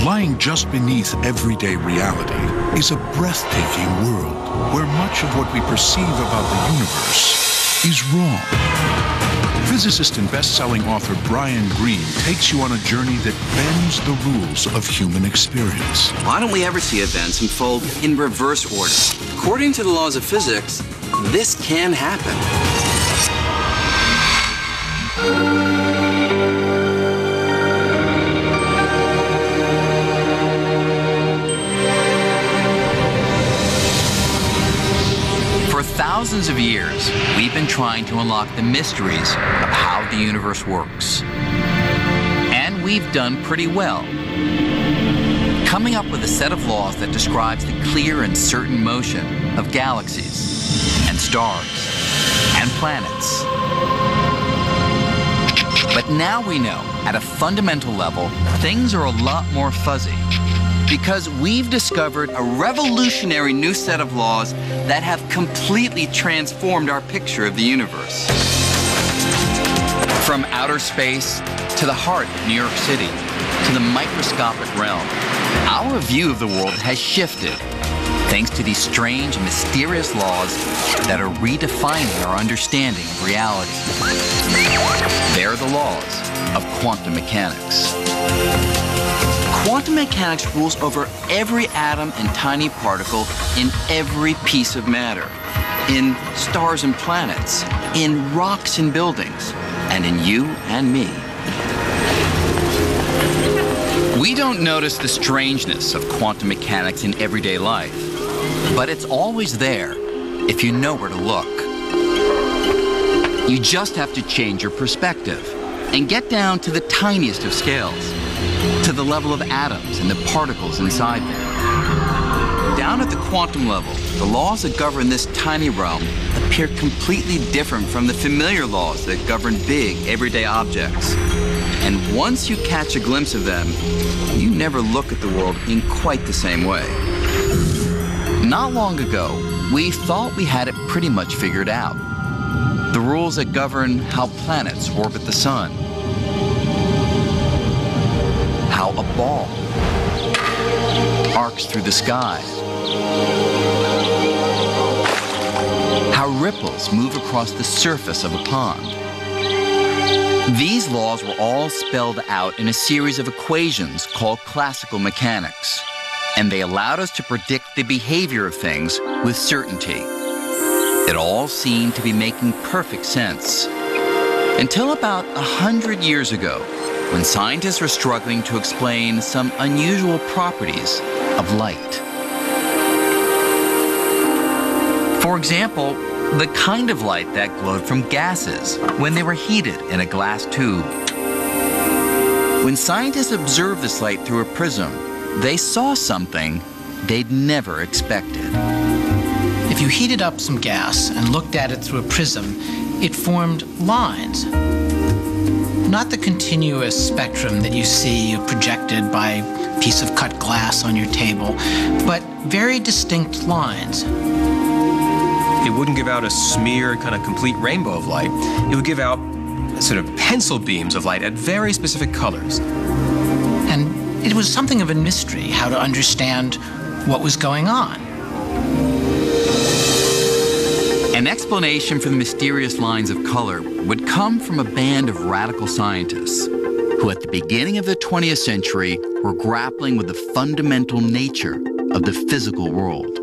Lying just beneath everyday reality is a breathtaking world where much of what we perceive about the universe is wrong. Physicist and best-selling author Brian Greene takes you on a journey that bends the rules of human experience. Why don't we ever see events unfold in reverse order? According to the laws of physics, this can happen. For thousands of years, we've been trying to unlock the mysteries of how the universe works. And we've done pretty well, coming up with a set of laws that describes the clear and certain motion of galaxies and stars and planets. But now we know, at a fundamental level, things are a lot more fuzzy, because we've discovered a revolutionary new set of laws that have completely transformed our picture of the universe. From outer space to the heart of New York City to the microscopic realm, our view of the world has shifted thanks to these strange and mysterious laws that are redefining our understanding of reality. They're the laws of quantum mechanics. Quantum mechanics rules over every atom and tiny particle in every piece of matter, in stars and planets, in rocks and buildings, and in you and me. We don't notice the strangeness of quantum mechanics in everyday life, but it's always there if you know where to look. You just have to change your perspective and get down to the tiniest of scales, to the level of atoms and the particles inside them. Down at the quantum level, the laws that govern this tiny realm appear completely different from the familiar laws that govern big, everyday objects. And once you catch a glimpse of them, you never look at the world in quite the same way. Not long ago, we thought we had it pretty much figured out. The rules that govern how planets orbit the sun, how a ball arcs through the sky, how ripples move across the surface of a pond. These laws were all spelled out in a series of equations called classical mechanics, and they allowed us to predict the behavior of things with certainty. It all seemed to be making perfect sense, until about 100 years ago, when scientists were struggling to explain some unusual properties of light. For example, the kind of light that glowed from gases when they were heated in a glass tube. When scientists observed this light through a prism, they saw something they'd never expected. If you heated up some gas and looked at it through a prism, it formed lines. Not the continuous spectrum that you see projected by a piece of cut glass on your table, but very distinct lines. It wouldn't give out a smear, kind of complete rainbow of light. It would give out sort of pencil beams of light at very specific colors. And it was something of a mystery how to understand what was going on. An explanation for the mysterious lines of color would come from a band of radical scientists who, at the beginning of the 20th century, were grappling with the fundamental nature of the physical world.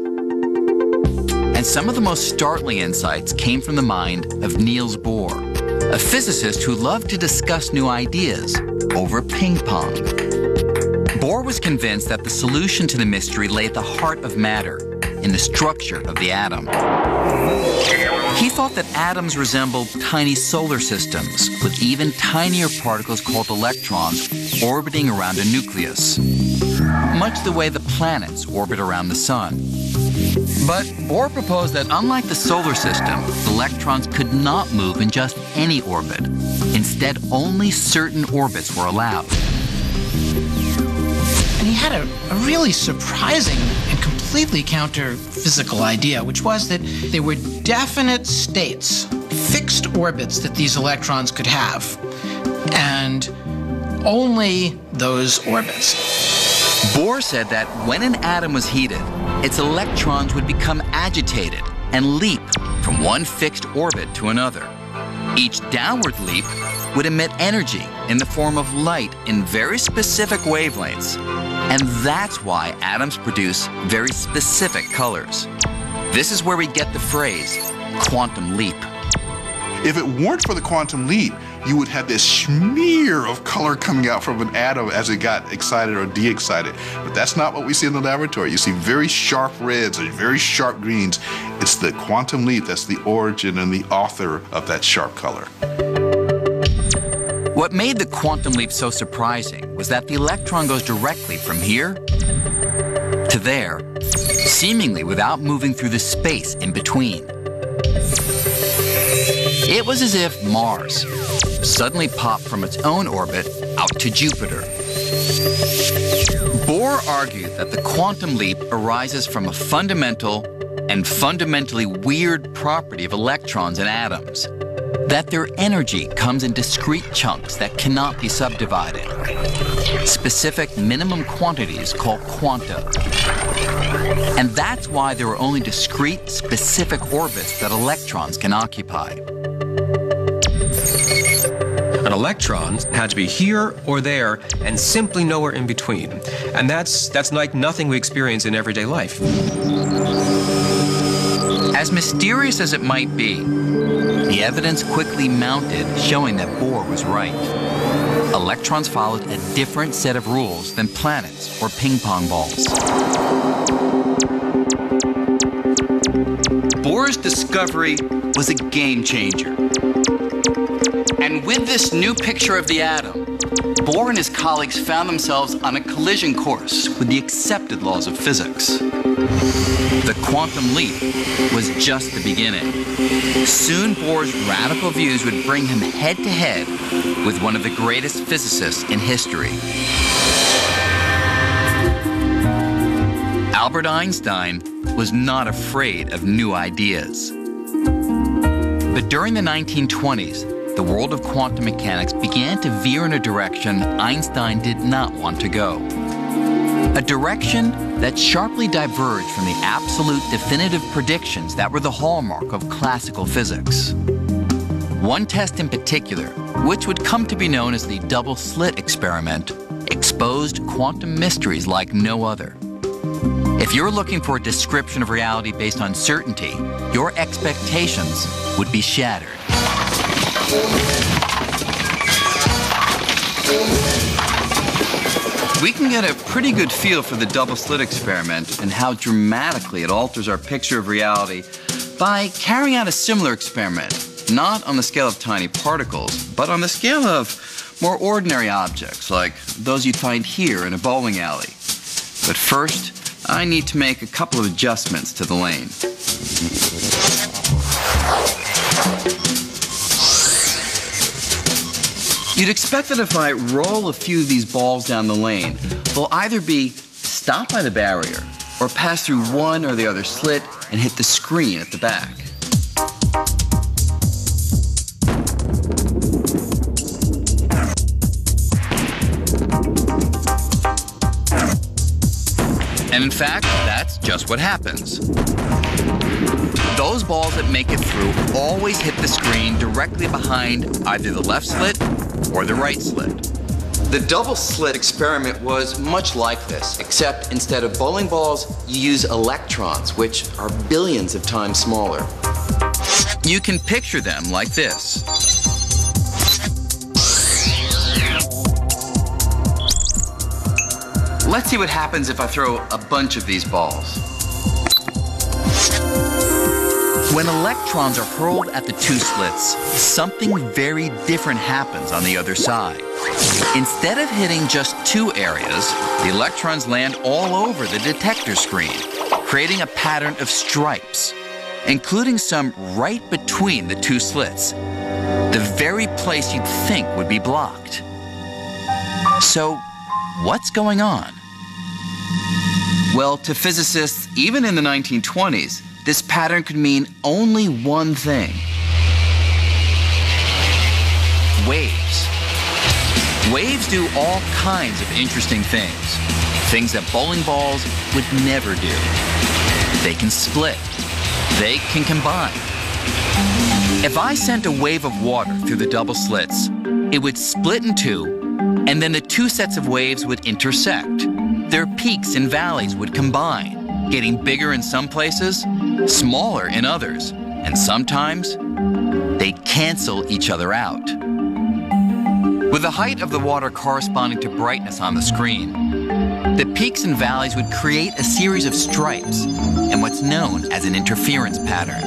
And some of the most startling insights came from the mind of Niels Bohr, a physicist who loved to discuss new ideas over ping pong. Bohr was convinced that the solution to the mystery lay at the heart of matter, in the structure of the atom. He thought that atoms resembled tiny solar systems, with even tinier particles called electrons orbiting around a nucleus, much the way the planets orbit around the sun. But Bohr proposed that unlike the solar system, electrons could not move in just any orbit. Instead, only certain orbits were allowed. And he had a really surprising and completely counter-physical idea, which was that there were definite states, fixed orbits that these electrons could have, and only those orbits. Bohr said that when an atom was heated, its electrons would become agitated and leap from one fixed orbit to another. Each downward leap would emit energy in the form of light in very specific wavelengths. And that's why atoms produce very specific colors. This is where we get the phrase quantum leap. If it weren't for the quantum leap, you would have this smear of color coming out from an atom as it got excited or de-excited. But that's not what we see in the laboratory. You see very sharp reds and very sharp greens. It's the quantum leap that's the origin and the author of that sharp color. What made the quantum leap so surprising was that the electron goes directly from here to there, seemingly without moving through the space in between. It was as if Mars suddenly popped from its own orbit out to Jupiter. Bohr argued that the quantum leap arises from a fundamental and fundamentally weird property of electrons and atoms, that their energy comes in discrete chunks that cannot be subdivided, specific minimum quantities called quanta. And that's why there are only discrete, specific orbits that electrons can occupy. An electron had to be here or there and simply nowhere in between. And that's like nothing we experience in everyday life. As mysterious as it might be, the evidence quickly mounted showing that Bohr was right. Electrons followed a different set of rules than planets or ping pong balls. Bohr's discovery was a game changer. And with this new picture of the atom, Bohr and his colleagues found themselves on a collision course with the accepted laws of physics. The quantum leap was just the beginning. Soon Bohr's radical views would bring him head-to-head with one of the greatest physicists in history. Albert Einstein was not afraid of new ideas. But during the 1920s, the world of quantum mechanics began to veer in a direction Einstein did not want to go. A direction that sharply diverged from the absolute definitive predictions that were the hallmark of classical physics. One test in particular, which would come to be known as the double-slit experiment, exposed quantum mysteries like no other. If you're looking for a description of reality based on certainty, your expectations would be shattered. We can get a pretty good feel for the double-slit experiment and how dramatically it alters our picture of reality by carrying out a similar experiment, not on the scale of tiny particles, but on the scale of more ordinary objects, like those you'd find here in a bowling alley. But first, I need to make a couple of adjustments to the lane. You'd expect that if I roll a few of these balls down the lane, they'll either be stopped by the barrier or pass through one or the other slit and hit the screen at the back. And in fact, that's just what happens. Those balls that make it through always hit the screen directly behind either the left slit or the right slit. The double slit experiment was much like this, except instead of bowling balls, you use electrons, which are billions of times smaller. You can picture them like this. Let's see what happens if I throw a bunch of these balls. When electrons are hurled at the two slits, something very different happens on the other side. Instead of hitting just two areas, the electrons land all over the detector screen, creating a pattern of stripes, including some right between the two slits, the very place you'd think would be blocked. So, what's going on? Well, to physicists, even in the 1920s, this pattern could mean only one thing: waves. Waves do all kinds of interesting things. things that bowling balls would never do. They can split. They can combine. If I sent a wave of water through the double slits, it would split in two, and then the two sets of waves would intersect. Their peaks and valleys would combine, getting bigger in some places, smaller in others, and sometimes they'd cancel each other out. With the height of the water corresponding to brightness on the screen, the peaks and valleys would create a series of stripes and what's known as an interference pattern.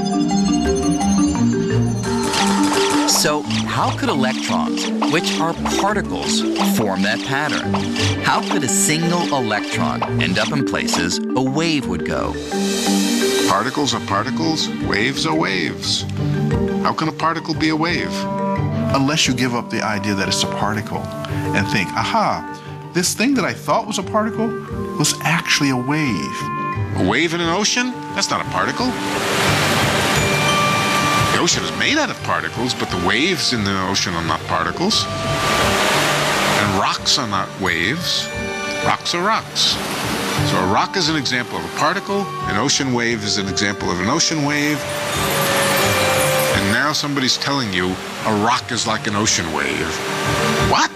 So how could electrons, which are particles, form that pattern? How could a single electron end up in places a wave would go? Particles are particles, waves are waves. How can a particle be a wave? Unless you give up the idea that it's a particle and think, aha, this thing that I thought was a particle was actually a wave. A wave in an ocean? That's not a particle. The ocean is made out of particles, but the waves in the ocean are not particles. And rocks are not waves. Rocks are rocks. So a rock is an example of a particle, an ocean wave is an example of an ocean wave, and now somebody's telling you a rock is like an ocean wave. What?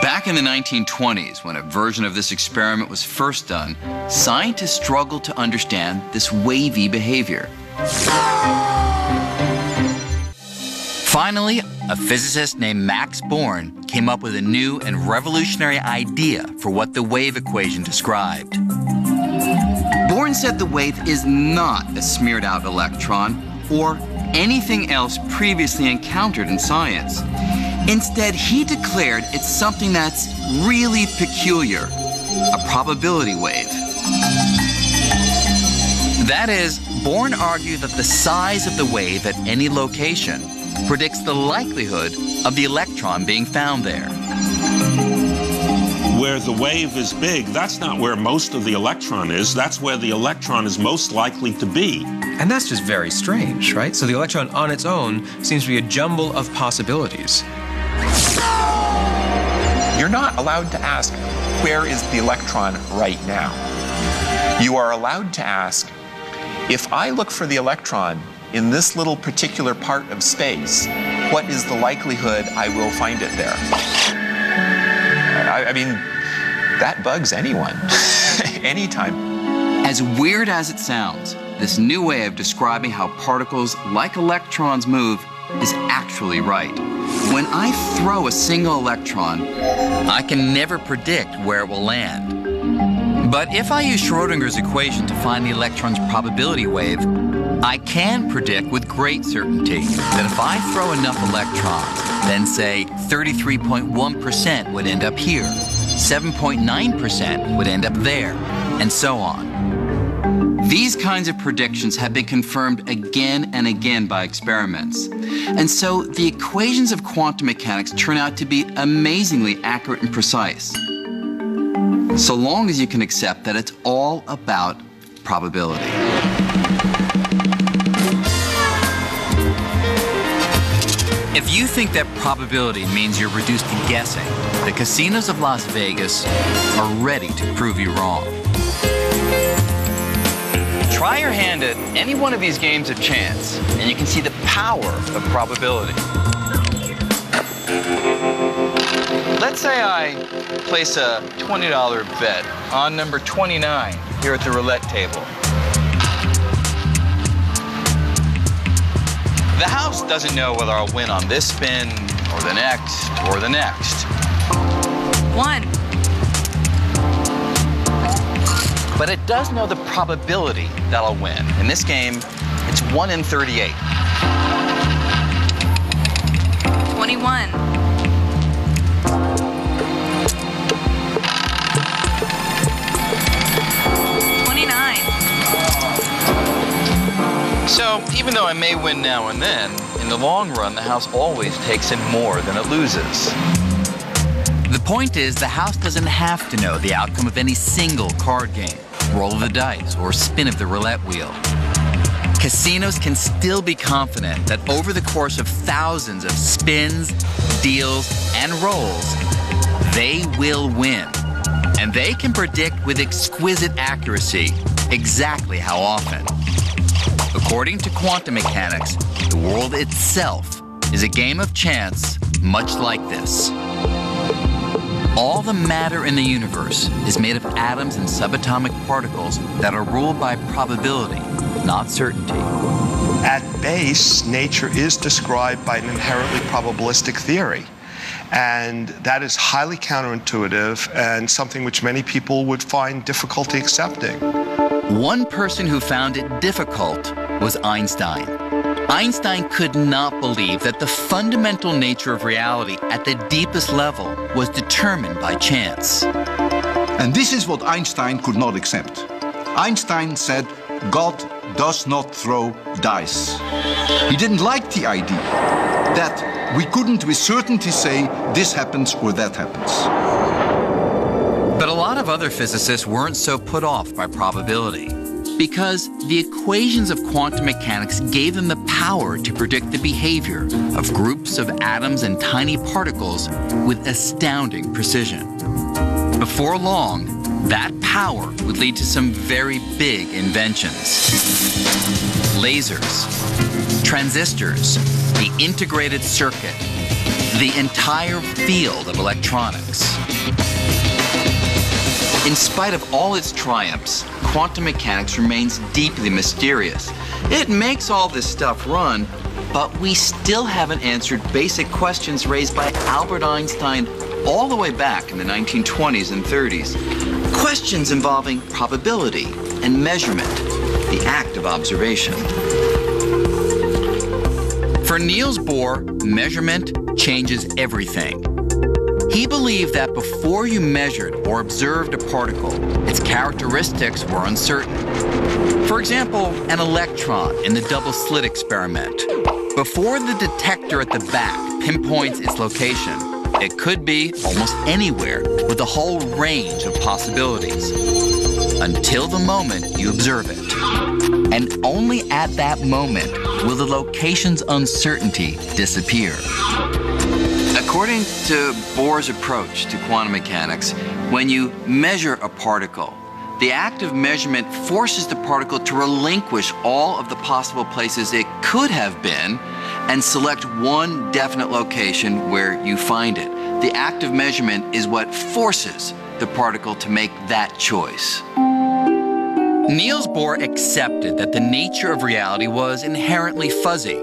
Back in the 1920s, when a version of this experiment was first done, scientists struggled to understand this wavy behavior. Finally, a physicist named Max Born came up with a new and revolutionary idea for what the wave equation described. Born said the wave is not a smeared out electron or anything else previously encountered in science. Instead, he declared it's something that's really peculiar, a probability wave. That is, Born argued that the size of the wave at any location predicts the likelihood of the electron being found there. Where the wave is big, that's not where most of the electron is. That's where the electron is most likely to be. And that's just very strange, right? So the electron on its own seems to be a jumble of possibilities. You're not allowed to ask, where is the electron right now? You are allowed to ask, if I look for the electron in this little particular part of space, what is the likelihood I will find it there? I mean, that bugs anyone, anytime. As weird as it sounds, this new way of describing how particles like electrons move is actually right. When I throw a single electron, I can never predict where it will land. But if I use Schrodinger's equation to find the electron's probability wave, I can predict with great certainty that if I throw enough electrons, then say 33.1% would end up here, 7.9% would end up there, and so on. These kinds of predictions have been confirmed again and again by experiments. And so the equations of quantum mechanics turn out to be amazingly accurate and precise, so long as you can accept that it's all about probability. If you think that probability means you're reduced to guessing, the casinos of Las Vegas are ready to prove you wrong. Try your hand at any one of these games of chance, and you can see the power of probability. Let's say I place a $20 bet on number 29 here at the roulette table. The house doesn't know whether I'll win on this spin, or the next, or the next. 1. But it does know the probability that I'll win. In this game, it's 1 in 38. 21. 29. So even though I may win now and then, in the long run, the house always takes in more than it loses. The point is, the house doesn't have to know the outcome of any single card game, roll of the dice, or spin of the roulette wheel. Casinos can still be confident that over the course of thousands of spins, deals, and rolls, they will win. and they can predict with exquisite accuracy exactly how often. According to quantum mechanics, the world itself is a game of chance, much like this. All the matter in the universe is made of atoms and subatomic particles that are ruled by probability, not certainty. At base, nature is described by an inherently probabilistic theory. And that is highly counterintuitive and something which many people would find difficulty accepting. One person who found it difficult was Einstein. Einstein could not believe that the fundamental nature of reality at the deepest level was determined by chance. And this is what Einstein could not accept. Einstein said, God does not throw dice. He didn't like the idea that we couldn't with certainty say this happens or that happens. But a lot of other physicists weren't so put off by probability, because the equations of quantum mechanics gave them the power to predict the behavior of groups of atoms and tiny particles with astounding precision. Before long, that power would lead to some very big inventions. Lasers, transistors, the integrated circuit, the entire field of electronics. In spite of all its triumphs, quantum mechanics remains deeply mysterious. It makes all this stuff run, but we still haven't answered basic questions raised by Albert Einstein all the way back in the 1920s and 30s. Questions involving probability and measurement, the act of observation. For Niels Bohr, measurement changes everything. He believed that before you measured or observed a particle, its characteristics were uncertain. For example, an electron in the double-slit experiment. Before the detector at the back pinpoints its location, it could be almost anywhere with a whole range of possibilities. Until the moment you observe it. And only at that moment will the location's uncertainty disappear. According to Bohr's approach to quantum mechanics, when you measure a particle, the act of measurement forces the particle to relinquish all of the possible places it could have been and select one definite location where you find it. The act of measurement is what forces the particle to make that choice. Niels Bohr accepted that the nature of reality was inherently fuzzy,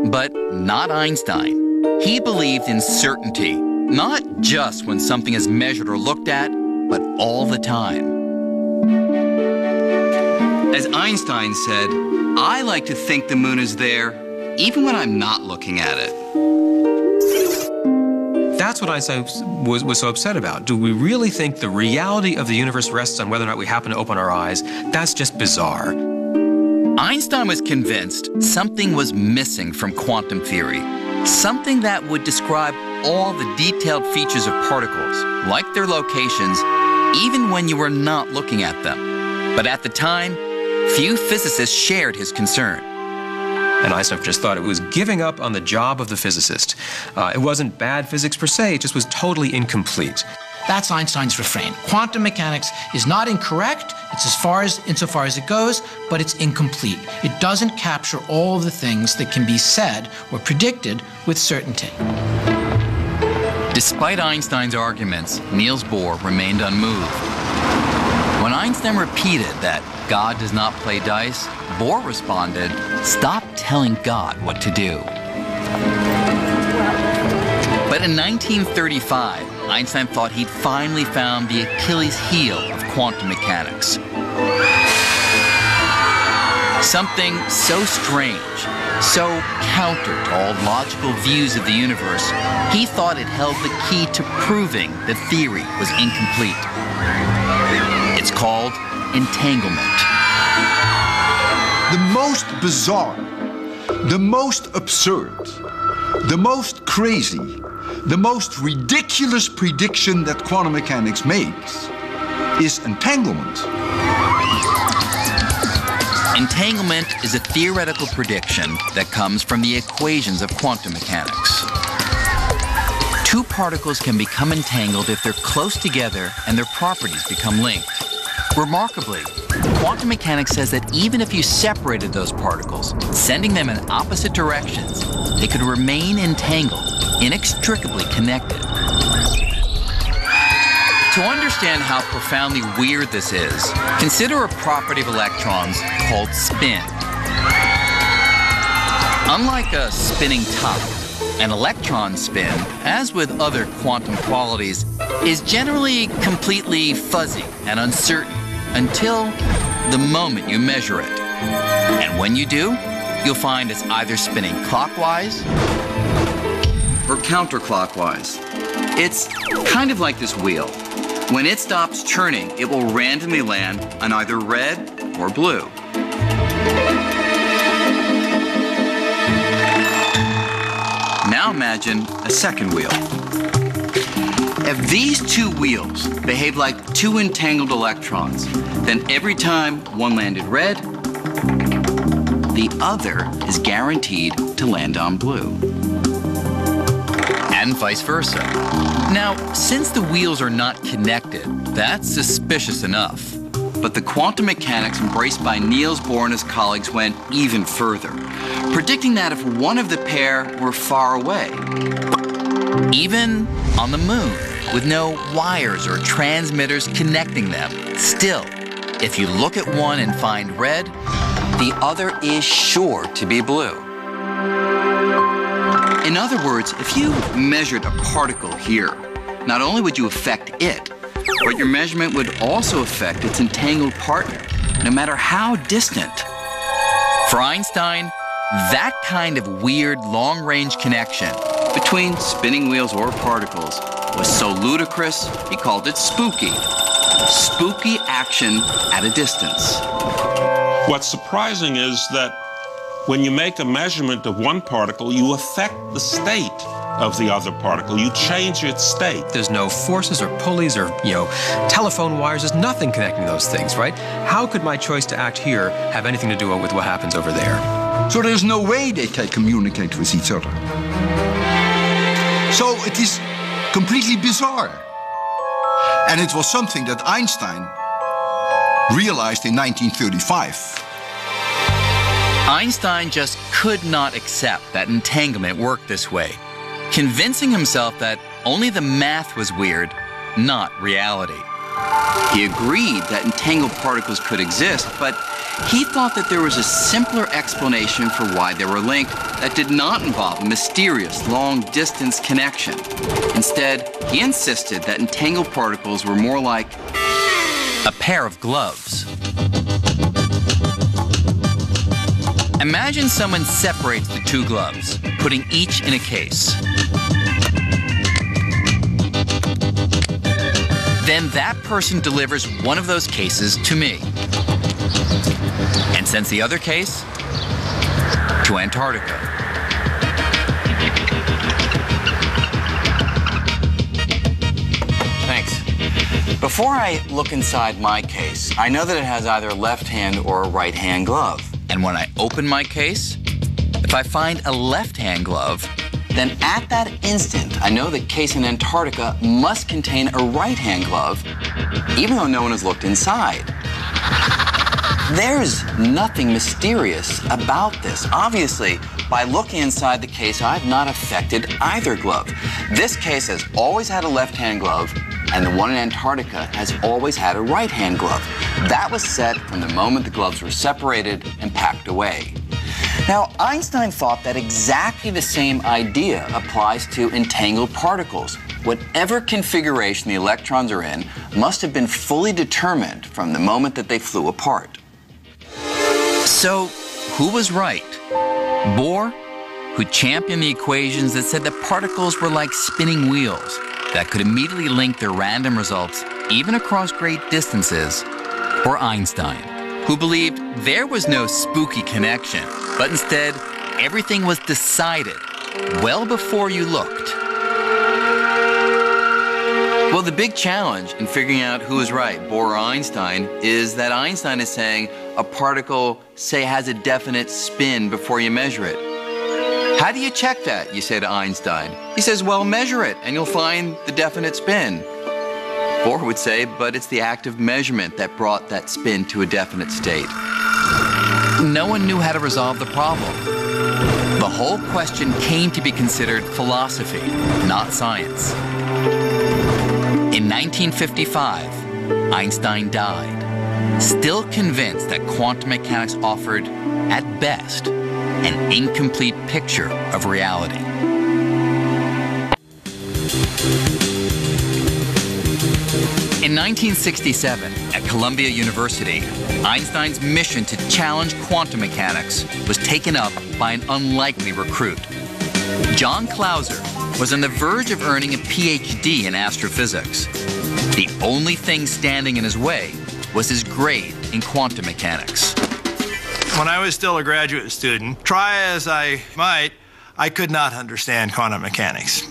but not Einstein. He believed in certainty, not just when something is measured or looked at, but all the time. As Einstein said, I like to think the moon is there, even when I'm not looking at it. That's what Einstein was so upset about. Do we really think the reality of the universe rests on whether or not we happen to open our eyes? That's just bizarre. Einstein was convinced something was missing from quantum theory. Something that would describe all the detailed features of particles, like their locations, even when you were not looking at them. But at the time, few physicists shared his concern. And Einstein just thought it was giving up on the job of the physicist. It wasn't bad physics per se, it just was totally incomplete. That's Einstein's refrain. Quantum mechanics is not incorrect, it's insofar as it goes, but it's incomplete. It doesn't capture all of the things that can be said or predicted with certainty. Despite Einstein's arguments, Niels Bohr remained unmoved. When Einstein repeated that God does not play dice, Bohr responded, "Stop telling God what to do." But in 1935, Einstein thought he'd finally found the Achilles heel of quantum mechanics. Something so strange, so counter to all logical views of the universe, he thought it held the key to proving the theory was incomplete. It's called entanglement. The most bizarre, the most absurd, the most crazy, the most ridiculous prediction that quantum mechanics makes is entanglement. Entanglement is a theoretical prediction that comes from the equations of quantum mechanics. two particles can become entangled if they're close together and their properties become linked. Remarkably, quantum mechanics says that even if you separated those particles, sending them in opposite directions, they could remain entangled, inextricably connected. To understand how profoundly weird this is, consider a property of electrons called spin. Unlike a spinning top, an electron spin, as with other quantum qualities, is generally completely fuzzy and uncertain until the moment you measure it. And when you do, you'll find it's either spinning clockwise or counterclockwise. It's kind of like this wheel. When it stops turning, it will randomly land on either red or blue. Now imagine a second wheel. If these two wheels behave like two entangled electrons, then every time one landed red, the other is guaranteed to land on blue. And vice versa. Now, since the wheels are not connected, that's suspicious enough. But the quantum mechanics embraced by Niels Bohr and his colleagues went even further, predicting that if one of the pair were far away, even on the moon, with no wires or transmitters connecting them, still, if you look at one and find red, the other is sure to be blue. In other words, if you measured a particle here, not only would you affect it, but your measurement would also affect its entangled partner, no matter how distant. For Einstein, that kind of weird long-range connection between spinning wheels or particles was so ludicrous, he called it spooky. Spooky action at a distance. What's surprising is that when you make a measurement of one particle, you affect the state of the other particle. You change its state. There's no forces or pulleys or, telephone wires. There's nothing connecting those things, right? How could my choice to act here have anything to do with what happens over there? So there's no way they can communicate with each other. So it is completely bizarre. And it was something that Einstein realized in 1935. Einstein just could not accept that entanglement worked this way, convincing himself that only the math was weird, not reality. He agreed that entangled particles could exist, but he thought that there was a simpler explanation for why they were linked that did not involve a mysterious long-distance connection. Instead, he insisted that entangled particles were more like a pair of gloves. Imagine someone separates the two gloves, putting each in a case. Then that person delivers one of those cases to me and sends the other case to Antarctica. Thanks. Before I look inside my case, I know that it has either a left hand or a right hand glove. And when I open my case, if I find a left-hand glove, then at that instant, I know the case in Antarctica must contain a right-hand glove, even though no one has looked inside. There's nothing mysterious about this. Obviously, by looking inside the case, I've not affected either glove. This case has always had a left-hand glove, and the one in Antarctica has always had a right-hand glove. That was set from the moment the gloves were separated and packed away. Now, Einstein thought that exactly the same idea applies to entangled particles. Whatever configuration the electrons are in must have been fully determined from the moment that they flew apart. So, who was right? Bohr, who championed the equations that said that particles were like spinning wheels that could immediately link their random results even across great distances, or Einstein, who believed there was no spooky connection, but instead everything was decided well before you looked. Well, the big challenge in figuring out who is right, Bohr or Einstein, is that Einstein is saying a particle, say, has a definite spin before you measure it. How do you check that, you say to Einstein? He says, well, measure it and you'll find the definite spin. Bohr would say, but it's the act of measurement that brought that spin to a definite state. No one knew how to resolve the problem. The whole question came to be considered philosophy, not science. In 1955, Einstein died, still convinced that quantum mechanics offered, at best, an incomplete picture of reality. In 1967, at Columbia University, Einstein's mission to challenge quantum mechanics was taken up by an unlikely recruit. John Clauser was on the verge of earning a PhD in astrophysics. The only thing standing in his way was his grade in quantum mechanics. When I was still a graduate student, try as I might, I could not understand quantum mechanics.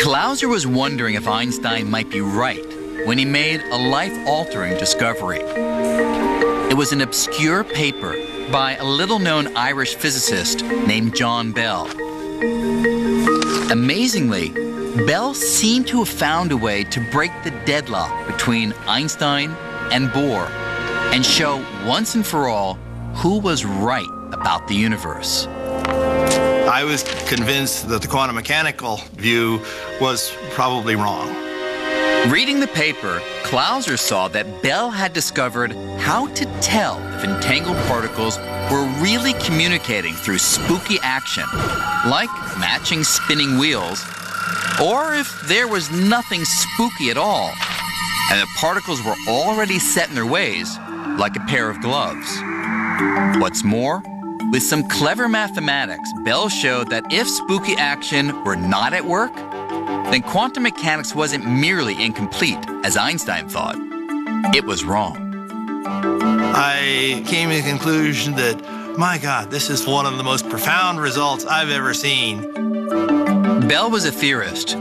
Clauser was wondering if Einstein might be right when he made a life-altering discovery. It was an obscure paper by a little-known Irish physicist named John Bell. Amazingly, Bell seemed to have found a way to break the deadlock between Einstein and Bohr and show once and for all who was right about the universe. I was convinced that the quantum mechanical view was probably wrong. Reading the paper, Clauser saw that Bell had discovered how to tell if entangled particles were really communicating through spooky action, like matching spinning wheels, or if there was nothing spooky at all, and the particles were already set in their ways, like a pair of gloves. What's more, with some clever mathematics, Bell showed that if spooky action were not at work, then quantum mechanics wasn't merely incomplete, as Einstein thought. It was wrong. I came to the conclusion that, my God, this is one of the most profound results I've ever seen. Bell was a theorist,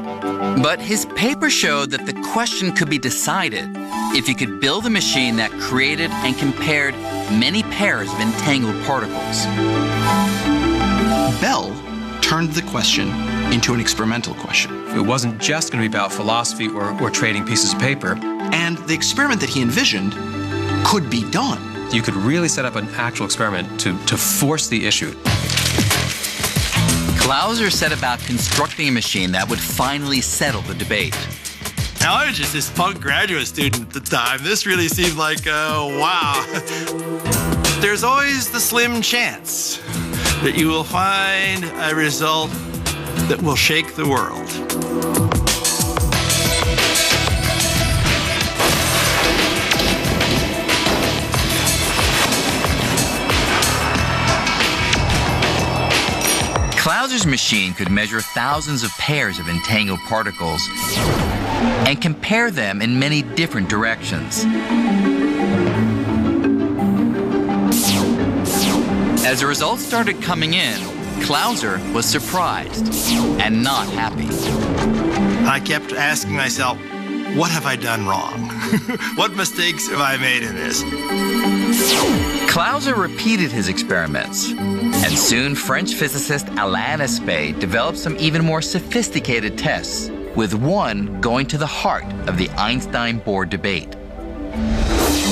but his paper showed that the question could be decided if you could build a machine that created and compared many pairs of entangled particles. Bell turned the question into an experimental question. It wasn't just going to be about philosophy or trading pieces of paper. And the experiment that he envisioned could be done. You could really set up an actual experiment to force the issue. Clauser set about constructing a machine that would finally settle the debate. Now, I was just this punk graduate student at the time. This really seemed like, wow. There's always the slim chance that you will find a result that will shake the world. Clauser's machine could measure thousands of pairs of entangled particles and compare them in many different directions. As the results started coming in, Clauser was surprised and not happy. I kept asking myself, what have I done wrong? What mistakes have I made in this? Clauser repeated his experiments, and soon French physicist Alain Aspect developed some even more sophisticated tests, with one going to the heart of the Einstein-Bohr debate.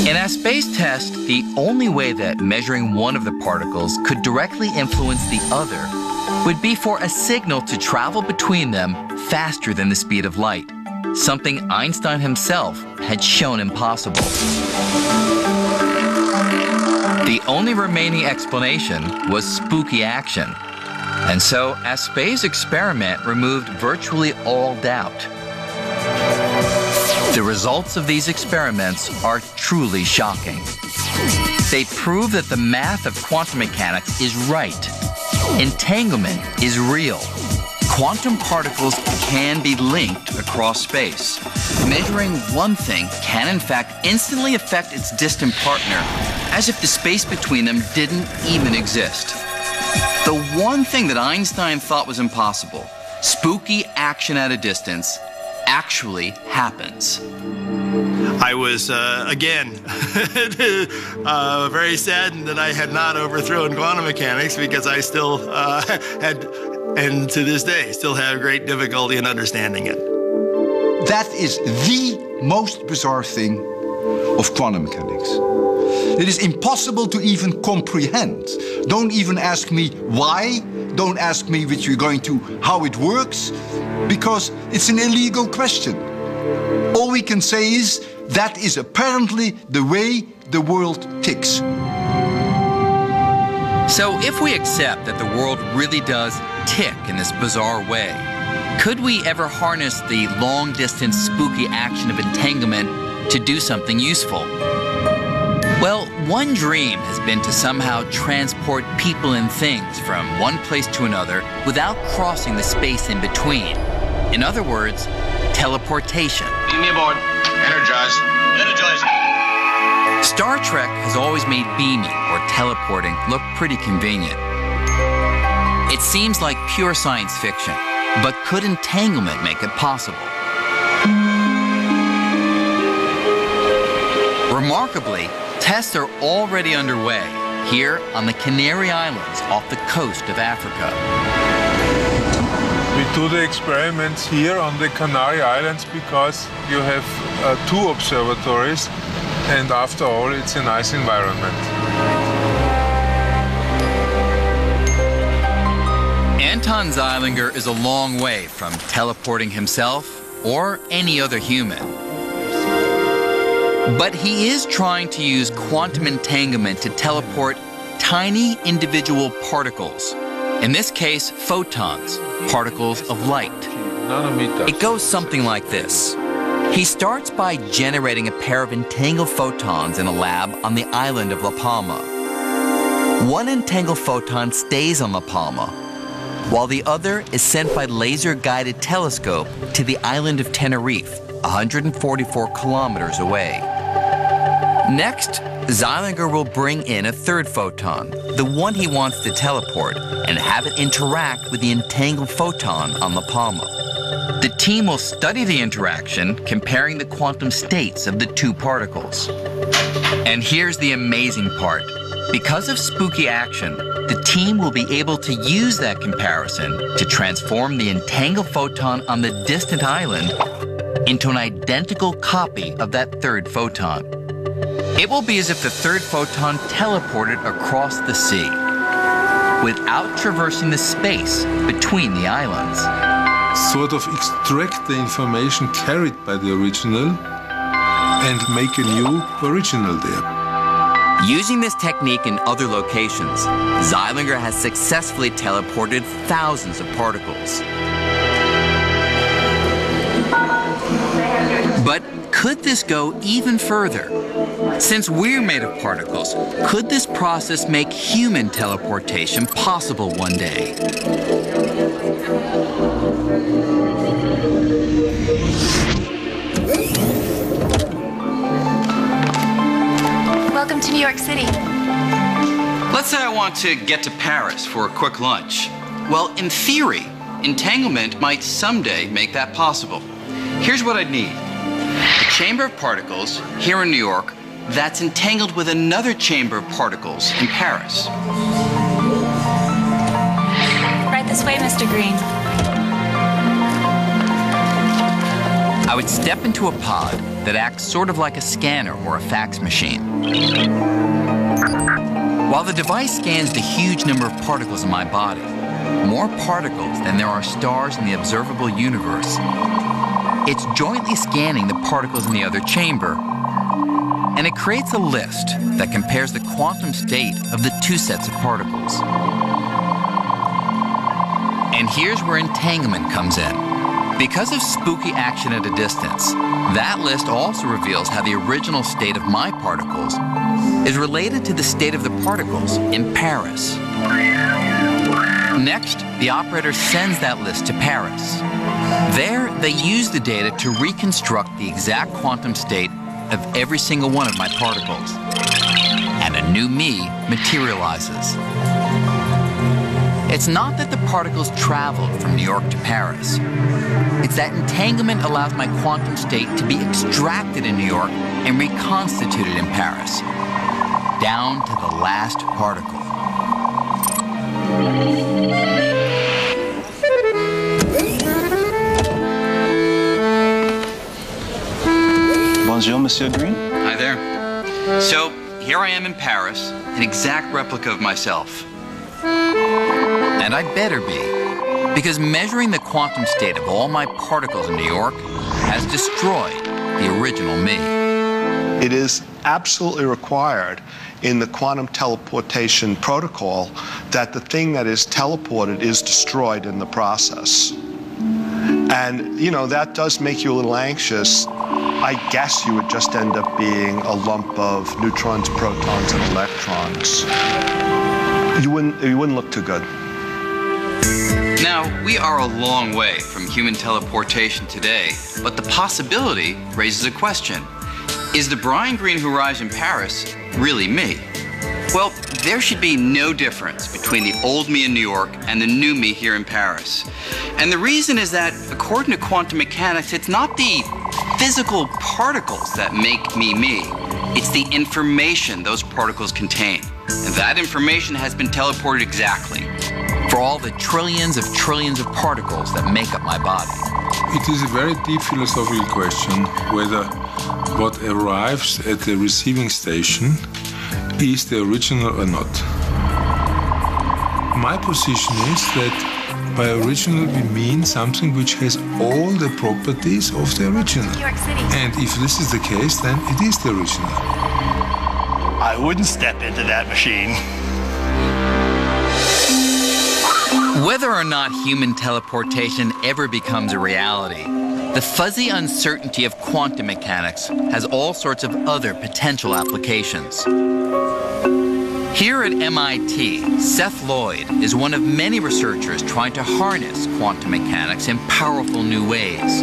In Aspect's test, the only way that measuring one of the particles could directly influence the other would be for a signal to travel between them faster than the speed of light, something Einstein himself had shown impossible. The only remaining explanation was spooky action, and so Aspect's experiment removed virtually all doubt. The results of these experiments are truly shocking. They prove that the math of quantum mechanics is right. Entanglement is real. Quantum particles can be linked across space. Measuring one thing can in fact instantly affect its distant partner, as if the space between them didn't even exist. The one thing that Einstein thought was impossible, spooky action at a distance, actually happens. I was, again, very saddened that I had not overthrown quantum mechanics, because I still had, and to this day, still have great difficulty in understanding it. That is the most bizarre thing of quantum mechanics. It is impossible to even comprehend. Don't even ask me why. Don't ask me which you're going to, how it works, because it's an illegal question. All we can say is that is apparently the way the world ticks. So if we accept that the world really does tick in this bizarre way, could we ever harness the long-distance spooky action of entanglement to do something useful? Well, one dream has been to somehow transport people and things from one place to another without crossing the space in between. In other words, teleportation. Get me aboard. Energize. Energizing. Star Trek has always made beaming or teleporting look pretty convenient. It seems like pure science fiction, but could entanglement make it possible? Remarkably, tests are already underway here on the Canary Islands off the coast of Africa. We do the experiments here on the Canary Islands because you have 2 observatories, and after all, it's a nice environment. Anton Zeilinger is a long way from teleporting himself or any other human. But he is trying to use quantum entanglement to teleport tiny individual particles. In this case, photons, particles of light. It goes something like this. He starts by generating a pair of entangled photons in a lab on the island of La Palma. One entangled photon stays on La Palma, while the other is sent by laser-guided telescope to the island of Tenerife, 144 kilometers away. Next, Zeilinger will bring in a third photon, the one he wants to teleport, and have it interact with the entangled photon on La Palma. The team will study the interaction, comparing the quantum states of the 2 particles. And here's the amazing part. Because of spooky action, the team will be able to use that comparison to transform the entangled photon on the distant island into an identical copy of that third photon. It will be as if the third photon teleported across the sea without traversing the space between the islands. Sort of extract the information carried by the original and make a new original there. Using this technique in other locations, Zeilinger has successfully teleported thousands of particles. But could this go even further? Since we're made of particles, could this process make human teleportation possible one day? Welcome to New York City. Let's say I want to get to Paris for a quick lunch. Well, in theory, entanglement might someday make that possible. Here's what I'd need. A chamber of particles here in New York that's entangled with another chamber of particles in Paris. Right this way, Mr. Green. I would step into a pod that acts sort of like a scanner or a fax machine. While the device scans the huge number of particles in my body, more particles than there are stars in the observable universe, it's jointly scanning the particles in the other chamber, and it creates a list that compares the quantum state of the 2 sets of particles. And here's where entanglement comes in. Because of spooky action at a distance, that list also reveals how the original state of my particles is related to the state of the particles in Paris. Next, the operator sends that list to Paris. There, they use the data to reconstruct the exact quantum state of every single one of my particles. And a new me materializes. It's not that the particles traveled from New York to Paris. It's that entanglement allows my quantum state to be extracted in New York and reconstituted in Paris, down to the last particle. Bonjour, Monsieur Green. Hi there. So, here I am in Paris, an exact replica of myself. And I'd better be, because measuring the quantum state of all my particles in New York has destroyed the original me. It is absolutely required in the quantum teleportation protocol that the thing that is teleported is destroyed in the process. And, you know, that does make you a little anxious. I guess you would just end up being a lump of neutrons, protons, and electrons. You wouldn't look too good. Now, we are a long way from human teleportation today, but the possibility raises a question. Is the Brian Greene who arrives in Paris really me? Well, there should be no difference between the old me in New York and the new me here in Paris. And the reason is that, according to quantum mechanics, it's not the physical particles that make me me. It's the information those particles contain. And that information has been teleported exactly for all the trillions of particles that make up my body. It is a very deep philosophical question whether what arrives at the receiving station is the original or not. My position is that by original we mean something which has all the properties of the original. New York City. And if this is the case, then it is the original. I wouldn't step into that machine. Whether or not human teleportation ever becomes a reality, the fuzzy uncertainty of quantum mechanics has all sorts of other potential applications. Here at MIT, Seth Lloyd is one of many researchers trying to harness quantum mechanics in powerful new ways.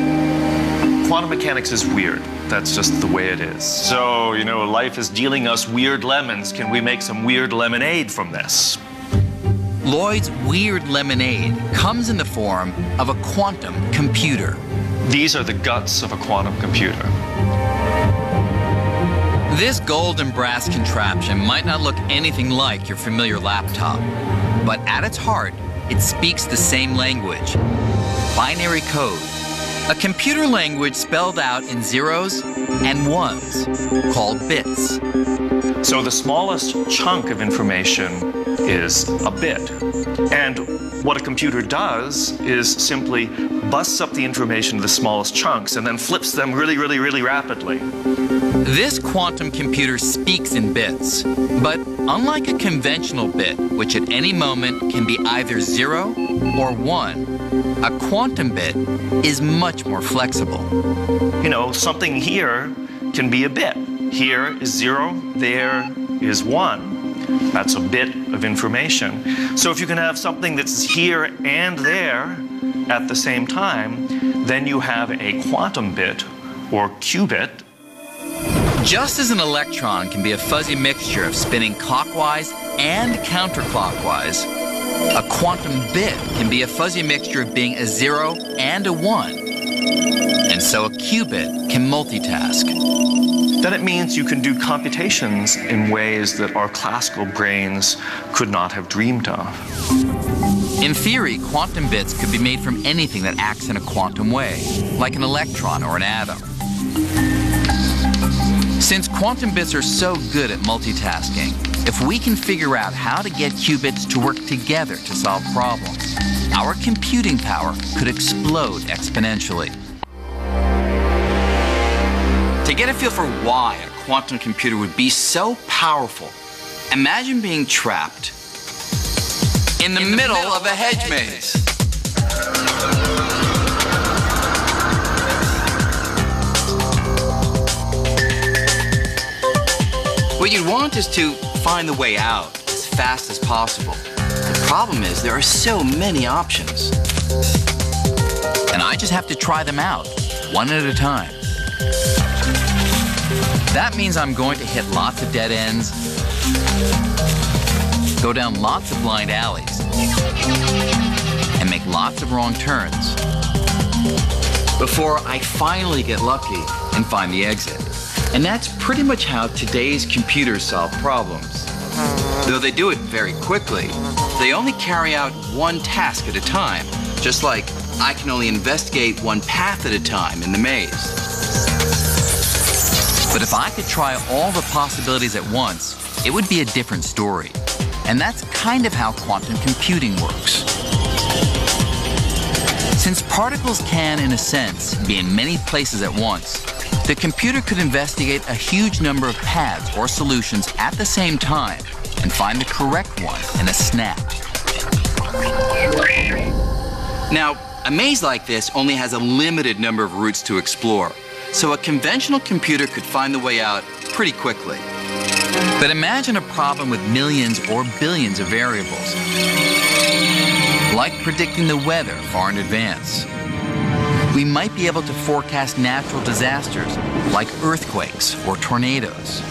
Quantum mechanics is weird. That's just the way it is. So, you know, life is dealing us weird lemons. Can we make some weird lemonade from this? Lloyd's weird lemonade comes in the form of a quantum computer. These are the guts of a quantum computer. This gold and brass contraption might not look anything like your familiar laptop, but at its heart, it speaks the same language, binary code, a computer language spelled out in zeros and ones, called bits. So the smallest chunk of information is a bit. And what a computer does is simply busts up the information to the smallest chunks and then flips them really, really, really rapidly. This quantum computer speaks in bits, but unlike a conventional bit, which at any moment can be either 0 or 1, a quantum bit is much more flexible. You know, something here can be a bit. Here is 0, there is 1. That's a bit of information. So if you can have something that's here and there at the same time, then you have a quantum bit or qubit. Just as an electron can be a fuzzy mixture of spinning clockwise and counterclockwise, a quantum bit can be a fuzzy mixture of being a 0 and a 1. And so a qubit can multitask. Then it means you can do computations in ways that our classical brains could not have dreamed of. In theory, quantum bits could be made from anything that acts in a quantum way, like an electron or an atom. Since quantum bits are so good at multitasking, if we can figure out how to get qubits to work together to solve problems, our computing power could explode exponentially. To get a feel for why a quantum computer would be so powerful, imagine being trapped in the middle of a hedge maze. What you'd want is to find the way out as fast as possible. The problem is there are so many options. And I just have to try them out, one at a time. That means I'm going to hit lots of dead ends go down lots of blind alleys, and make lots of wrong turns before I finally get lucky and find the exit. And that's pretty much how today's computers solve problems. Though they do it very quickly, they only carry out one task at a time, just like I can only investigate one path at a time in the maze. But if I could try all the possibilities at once, it would be a different story. And that's kind of how quantum computing works. Since particles can, in a sense, be in many places at once, the computer could investigate a huge number of paths or solutions at the same time and find the correct one in a snap. Now, a maze like this only has a limited number of routes to explore, so a conventional computer could find the way out pretty quickly. But imagine a problem with millions or billions of variables, like predicting the weather far in advance. We might be able to forecast natural disasters like earthquakes or tornadoes.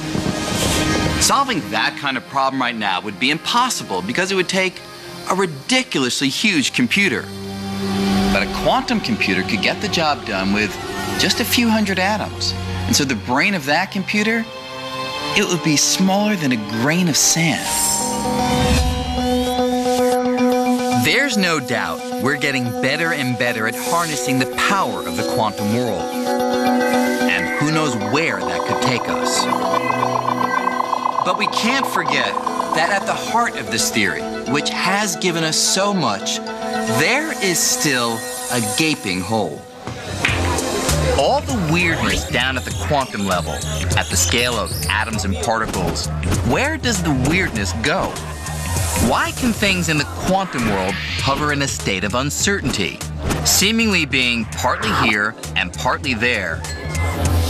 Solving that kind of problem right now would be impossible because it would take a ridiculously huge computer. But a quantum computer could get the job done with just a few hundred atoms. And so the brain of that computer, it would be smaller than a grain of sand. There's no doubt we're getting better and better at harnessing the power of the quantum world. And who knows where that could take us. But we can't forget that at the heart of this theory, which has given us so much, there is still a gaping hole. All the weirdness down at the quantum level, at the scale of atoms and particles, where does the weirdness go? Why can things in the quantum world hover in a state of uncertainty, seemingly being partly here and partly there?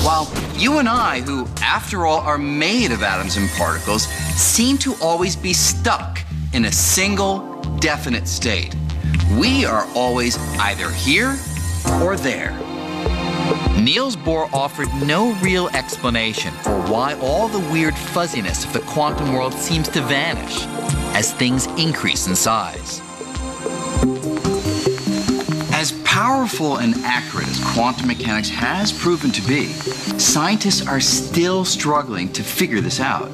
While you and I, who after all are made of atoms and particles, seem to always be stuck in a single, definite state. We are always either here or there. Niels Bohr offered no real explanation for why all the weird fuzziness of the quantum world seems to vanish as things increase in size. As powerful and accurate as quantum mechanics has proven to be, scientists are still struggling to figure this out.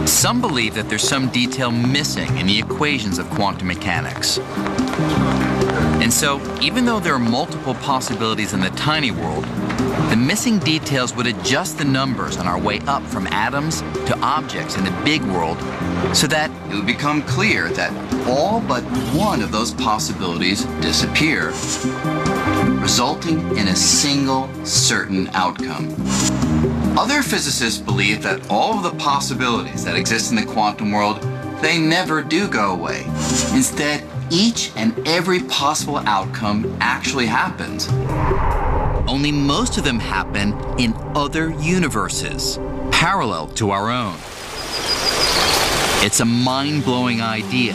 Some believe that there's some detail missing in the equations of quantum mechanics. And so, even though there are multiple possibilities in the tiny world, the missing details would adjust the numbers on our way up from atoms to objects in the big world so that it would become clear that all but one of those possibilities disappear, resulting in a single certain outcome. Other physicists believe that all of the possibilities that exist in the quantum world, they never do go away. Instead, each and every possible outcome actually happens. Only most of them happen in other universes, parallel to our own. It's a mind-blowing idea,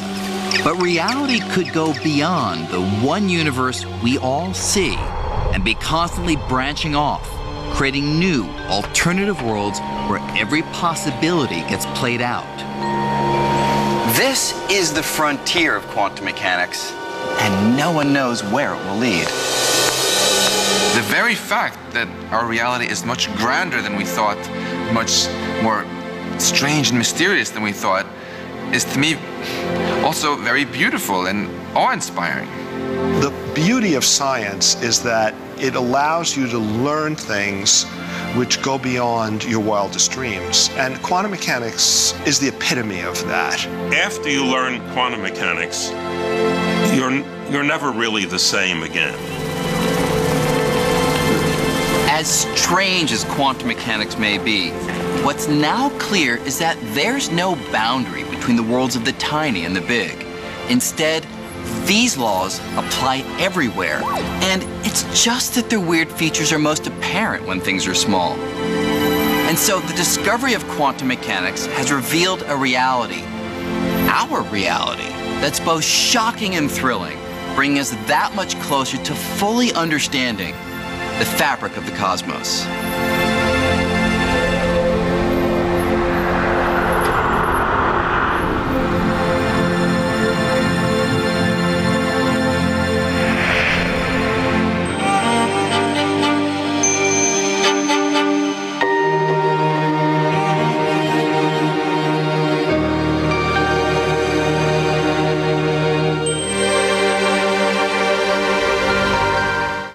but reality could go beyond the one universe we all see and be constantly branching off, creating new, alternative worlds where every possibility gets played out. This is the frontier of quantum mechanics, and no one knows where it will lead. The very fact that our reality is much grander than we thought, much more strange and mysterious than we thought, is to me also very beautiful and awe-inspiring. The beauty of science is that it allows you to learn things which go beyond your wildest dreams. And quantum mechanics is the epitome of that. After you learn quantum mechanics, you're never really the same again. As strange as quantum mechanics may be, what's now clear is that there's no boundary between the worlds of the tiny and the big. Instead, these laws apply everywhere, and it's just that their weird features are most apparent when things are small. And so the discovery of quantum mechanics has revealed a reality, our reality, that's both shocking and thrilling, bringing us that much closer to fully understanding the fabric of the cosmos.